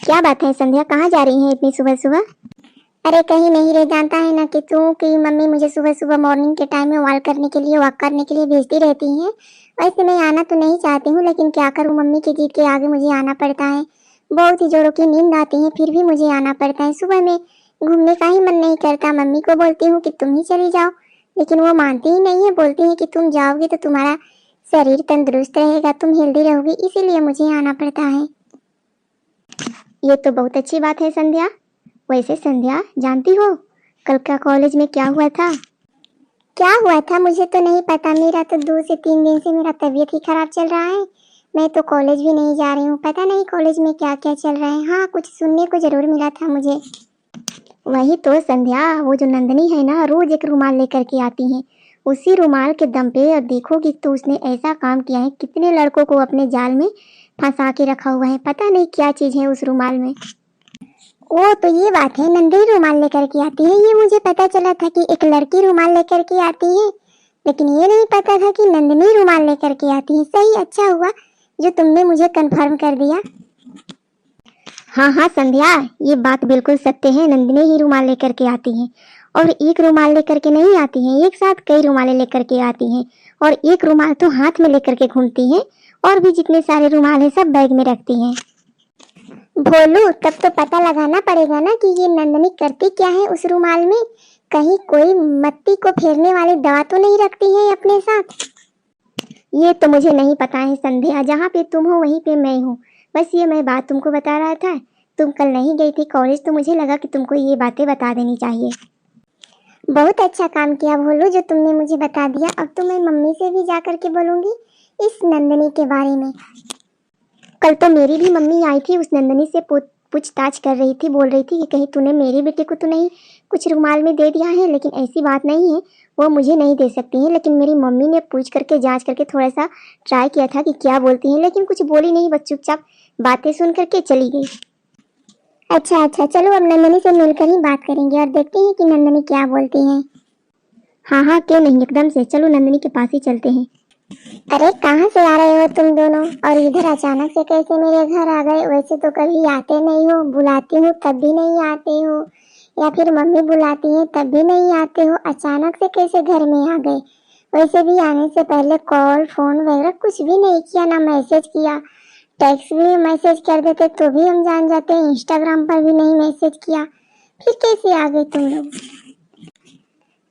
क्या बात है संध्या, कहाँ जा रही हैं इतनी सुबह सुबह? अरे कहीं नहीं रे, जानता है ना कि तू कि मम्मी मुझे सुबह सुबह मॉर्निंग के टाइम में वॉक करने के लिए भेजती रहती हैं। वैसे मैं आना तो नहीं चाहती हूँ, लेकिन क्या करूँ, मम्मी की जिद के आगे मुझे आना पड़ता है। बहुत ही जोरों की नींद आती है, फिर भी मुझे आना पड़ता है। सुबह में घूमने का ही मन नहीं करता। मम्मी को बोलती हूँ कि तुम ही चली जाओ, लेकिन वो मानती ही नहीं है। बोलती है कि तुम जाओगी तो तुम्हारा शरीर तंदुरुस्त रहेगा, तुम हेल्दी रहोगी, इसीलिए मुझे आना पड़ता है। ये तो बहुत अच्छी बात है संध्या। वैसे संध्या, जानती हो कल का कॉलेज में क्या हुआ था? क्या हुआ था मुझे तो नहीं पता। मेरा तो 2 से 3 दिन से मेरा तबीयत ही खराब चल रहा है। मैं तो कॉलेज भी नहीं जा रही हूँ। पता नहीं कॉलेज में क्या क्या चल रहा है। हाँ, कुछ सुनने को जरूर मिला था मुझे। वही तो संध्या, वो जो नंदनी है ना, रोज एक रुमाल लेकर के आती है। उसी रुमाल के दम पे और देखोगी तो उसने ऐसा काम किया है, कितने लड़कों को अपने जाल में फंसा के रखा हुआ है। पता नहीं क्या चीज है उस रुमाल में। ओ तो ये बात है, नंदनी रुमाल लेकर के आती है। ये मुझे पता चला था कि एक लड़की रुमाल लेकर के आती है, लेकिन ये नहीं पता था कि नंदनी रुमाल लेकर के आती है। सही, अच्छा हुआ जो तुमने मुझे कंफर्म कर दिया। हाँ हाँ संध्या, ये बात बिल्कुल सत्य है। नंदिनी ही रुमाल लेकर के आती हैं, और एक रुमाल लेकर के नहीं आती हैं, एक साथ कई रुमालें लेकर के आती हैं। और एक रुमाल तो हाथ में लेकर के घूमती हैं, और भी जितने सारे रुमाल हैं सब बैग में रखती हैं। भोलू, तब तो पता लगाना पड़ेगा ना कि ये नंदनी करती क्या है उस रुमाल में। कहीं कोई मत्ती को फेरने वाली दवा तो नहीं रखती है अपने साथ। ये तो मुझे नहीं पता है संध्या, जहाँ पे तुम हो वहीं पे मैं हूँ। बस ये मैं बात तुमको बता रहा था। तुम कल नहीं गई थी कॉलेज, तो मुझे लगा कि तुमको ये बातें बता देनी चाहिए। बहुत अच्छा काम किया भोलू जो तुमने मुझे बता दिया। अब तो मैं मम्मी से भी जा करके बोलूंगी इस नंदनी के बारे में। कल तो मेरी भी मम्मी आई थी, उस नंदनी से पूछताछ कर रही थी। बोल रही थी कि कहीं तूने मेरी बेटे को तो नहीं कुछ रुमाल में दे दिया है, लेकिन ऐसी बात नहीं है, वो मुझे नहीं दे सकती है। लेकिन मेरी मम्मी ने पूछ करके जांच करके थोड़ा सा ट्राई किया था कि क्या बोलती हैं, लेकिन कुछ बोली नहीं, बस चुपचाप बातें सुन करके चली गई। अच्छा अच्छा, चलो अब नंदनी से मिलकर ही बात करेंगे और देखते हैं कि नंदनी क्या बोलती है। हाँ हाँ, क्यों नहीं, एकदम से चलो नंदनी के पास ही चलते हैं। अरे कहाँ से आ रहे हो तुम दोनों, और इधर अचानक से कैसे मेरे घर आ गए? वैसे तो कभी आते नहीं हो, बुलाती हूँ तब भी नहीं आते हो, या फिर मम्मी बुलाती है तब भी नहीं आते हो। अचानक से कैसे घर में आ गए? वैसे भी आने से पहले कॉल फोन वगैरह कुछ भी नहीं किया, ना मैसेज किया। टेक्स्ट भी मैसेज कर देते तो भी हम जान जाते, इंस्टाग्राम पर भी नहीं मैसेज किया, फिर कैसे आ गए तुम लोग?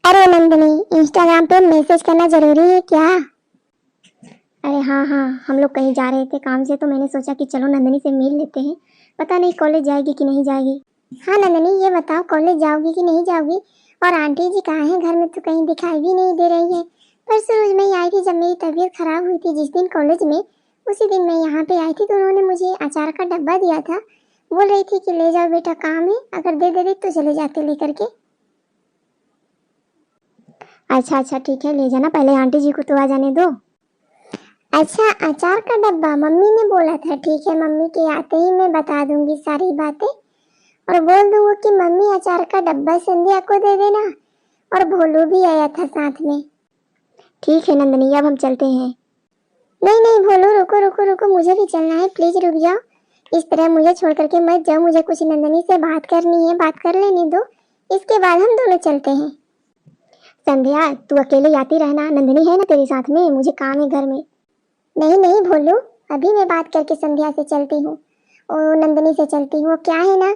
अरे नंदिनी, इंस्टाग्राम पे मैसेज करना जरूरी है क्या? अरे हाँ हाँ, हम लोग कहीं जा रहे थे काम से, तो मैंने सोचा कि चलो नंदनी से मिल लेते हैं। पता नहीं कॉलेज जाएगी कि नहीं जाएगी। हाँ नंदनी, ये बताओ कॉलेज जाओगी कि नहीं जाओगी? और आंटी जी कहाँ हैं? घर में तो कहीं दिखाई भी नहीं दे रही है। परसों रोज मैं आई थी जब मेरी तबीयत खराब हुई थी, जिस दिन कॉलेज में, उसी दिन मैं यहाँ पे आई थी तो उन्होंने मुझे अचार का डब्बा दिया था। बोल रही थी कि ले जाओ बेटा, काम है, अगर दे दे तो चले जाते लेकर के। अच्छा अच्छा ठीक है, ले जाना, पहले आंटी जी को तो आ जाने दो। अच्छा, अचार का डब्बा मम्मी ने बोला था। ठीक है, मम्मी के आते ही मैं बता दूंगी सारी बातें, और बोल दूंगी कि मम्मी अचार का डब्बा संध्या को दे देना, और भोलू भी आया था साथ में। ठीक है नंदनी, अब हम चलते हैं। नहीं नहीं भोलू, रुको रुको रुको, मुझे भी चलना है, प्लीज रुक जाओ। इस तरह मुझे छोड़ करके मत जाओ, मुझे कुछ नंदनी से बात करनी है, बात कर लेने दो, इसके बाद हम दोनों चलते हैं। संध्या, तू अकेले आती रहना, नंदनी है ना तेरे साथ में, मुझे काम है घर में। नहीं नहीं भोलू, अभी मैं बात करके संध्या से चलती हूँ और नंदनी से चलती हूँ। क्या है ना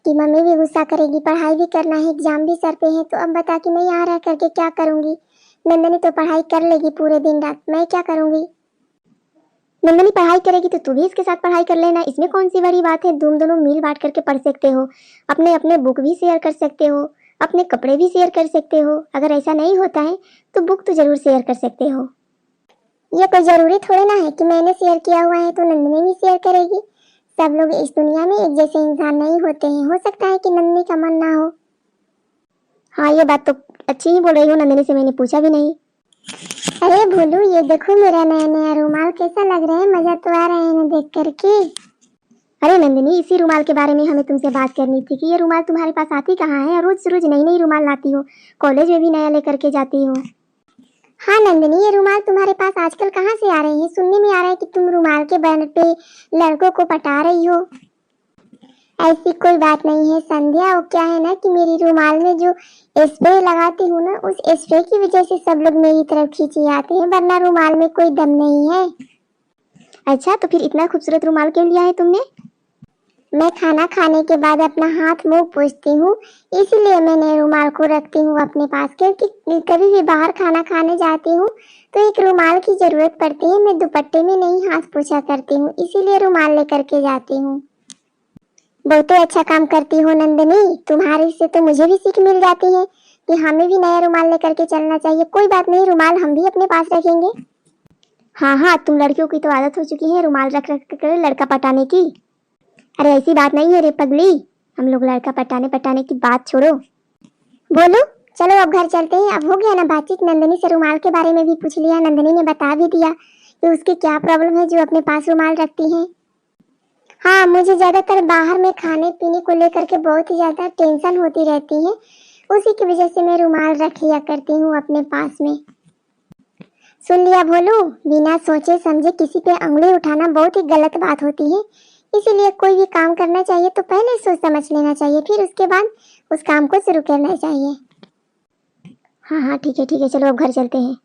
कि मम्मी भी गुस्सा करेगी, पढ़ाई भी करना है, एग्जाम भी सर पे है, तो अब बता कि मैं यहाँ रह करके क्या करूँगी? नंदनी तो पढ़ाई कर लेगी पूरे दिन रात, मैं क्या करूँगी? नंदनी पढ़ाई करेगी तो तू भी इसके साथ पढ़ाई कर लेना, इसमें कौन सी बड़ी बात है। तुम दोनों मिल बांट करके पढ़ सकते हो, अपने अपने बुक भी शेयर कर सकते हो, अपने कपड़े भी शेयर कर सकते हो। अगर ऐसा नहीं होता है तो बुक तो जरूर शेयर कर सकते हो। ये कोई जरूरी थोड़ी ना है कि मैंने शेयर किया हुआ है तो नंदिनी भी शेयर करेगी। सब लोग इस दुनिया में एक जैसे इंसान नहीं होते हैं, हो सकता है कि नंदिनी का मन ना हो। हाँ, ये बात तो अच्छी ही बोल रही हो, नंदिनी से मैंने पूछा भी नहीं। अरे भोलू, ये देखो मेरा नया नया रुमाल कैसा लग रहा है, मजा तो आ रहा है ना देख करके। अरे नंदिनी, इसी रुमाल के बारे में हमें तुमसे बात करनी थी कि ये रुमाल तुम्हारे पास आती कहाँ है? रोज रोज नई नई रुमाल लाती हो, कॉलेज में भी नया लेकर के जाती हो। हाँ नंदिनी, ये रुमाल तुम्हारे पास आजकल कहाँ से आ रही है? सुनने में आ रहा है कि तुम रुमाल के बैनर पे लड़कों को पटा रही हो। ऐसी कोई बात नहीं है संध्या। वो क्या है ना कि मेरी रुमाल में जो स्प्रे लगाती हूँ ना, उस स्प्रे की वजह से सब लोग मेरी तरफ खींचे आते हैं, वरना रुमाल में कोई दम नहीं है। अच्छा, तो फिर इतना खूबसूरत रुमाल क्यों लिया है तुमने? मैं खाना खाने के बाद अपना हाथ मुंह पोंछती हूँ, इसलिए मैंने रुमाल को रखती हूँ अपने पास, क्योंकि कभी भी बाहर खाना खाने जाती हूँ तो एक रुमाल की जरूरत पड़ती है। मैं दुपट्टे में नहीं हाथ पोंछा करती हूँ, इसीलिए रुमाल लेकर के जाती हूँ। बहुत अच्छा काम करती हो नंदिनी, तुम्हारे से तो मुझे भी सीख मिल जाती है कि हमें भी नया रुमाल लेकर के चलना चाहिए। कोई बात नहीं, रुमाल हम भी अपने पास रखेंगे। हाँ हाँ, तुम लड़कियों की तो आदत हो चुकी है रुमाल रख रख कर लड़का पटाने की। अरे ऐसी बात नहीं है रे पगली, हम लोग लड़का पटाने की बात छोड़ो। बोलो, चलो अब घर चलते हैं। अब हो गया ना बातचीत, नंदिनी से रुमाल के बारे में भी पूछ लिया, नंदिनी ने बता भी दिया कि उसकी क्या प्रॉब्लम है जो अपने पास रुमाल रखती है। हाँ, मुझे ज्यादातर बाहर में खाने पीने को लेकर के बहुत ही ज्यादा टेंशन होती रहती है, उसी की वजह से मैं रुमाल रख लिया करती हूँ अपने पास में। सुन लिया भोलू, बिना सोचे समझे किसी पे उंगली उठाना बहुत ही गलत बात होती है। इसीलिए कोई भी काम करना चाहिए तो पहले सोच समझ लेना चाहिए, फिर उसके बाद उस काम को शुरू करना चाहिए। हाँ हाँ ठीक है, चलो अब घर चलते हैं।